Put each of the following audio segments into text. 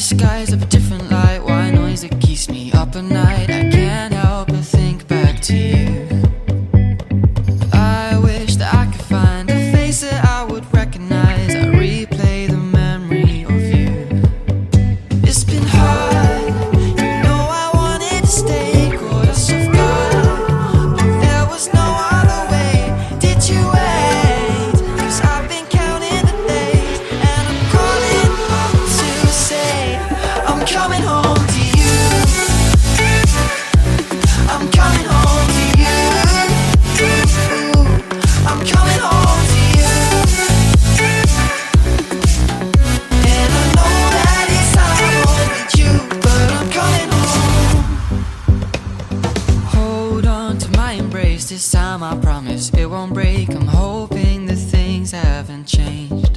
skies of a different light. White noise that keeps me up at night. I can't help but think back to you. I wish that I could find a face that I would recognize. I replay the memory of you. It's been hard, you know I wanted to stay, caught us off guard, but there was no other way. Did you wait? 'Cause I've been counting the days, and I'm calling up to say I'm coming home to you. I'm coming home to you. I'm coming home to you. And I know that it's hard with you, but I'm coming home. Hold on to my embrace, this time I promise it won't break. I'm hoping that things haven't changed.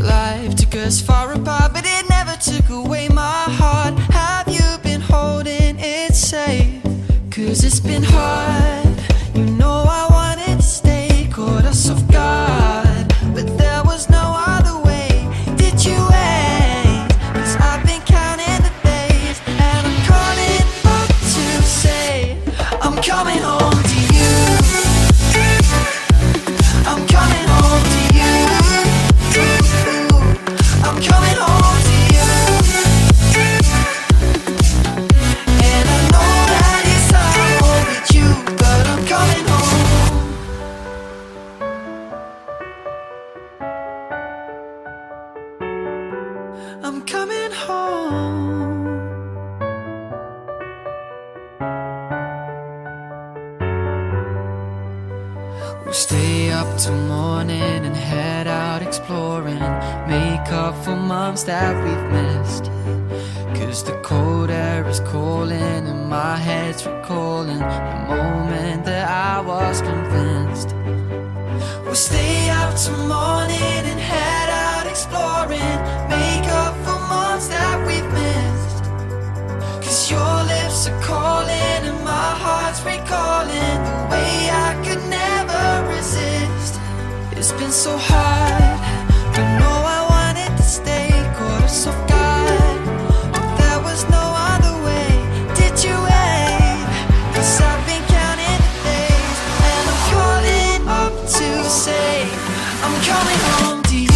Life took us far apart, but it never took away my heart. Have you been holding it safe? 'Cause it's been hard, you know I wanted to stay, caught us off guard, but there was no other way. Did you wait? 'Cause I've been counting the days, and I'm calling up to say I'm coming home to you. I'm coming home to you. I'm coming home to you. And I know that it's hard with you, but I'm coming home. I'm coming home. We'll stay up till morning and head out exploring, make up for months that we've missed. 'Cause the cold air is calling and my head's recalling the moment that I was convinced. We'll stay up till morning and head out exploring, make up for months that we've missed. 'Cause your lips are calling and my heart's recalling the way I could never resist. It's been so hard, but no, I wanted to stay, caught us off guard, but there was no other way. Did you wait? 'Cause I've been counting the days, and I'm calling up to say I'm coming home to you.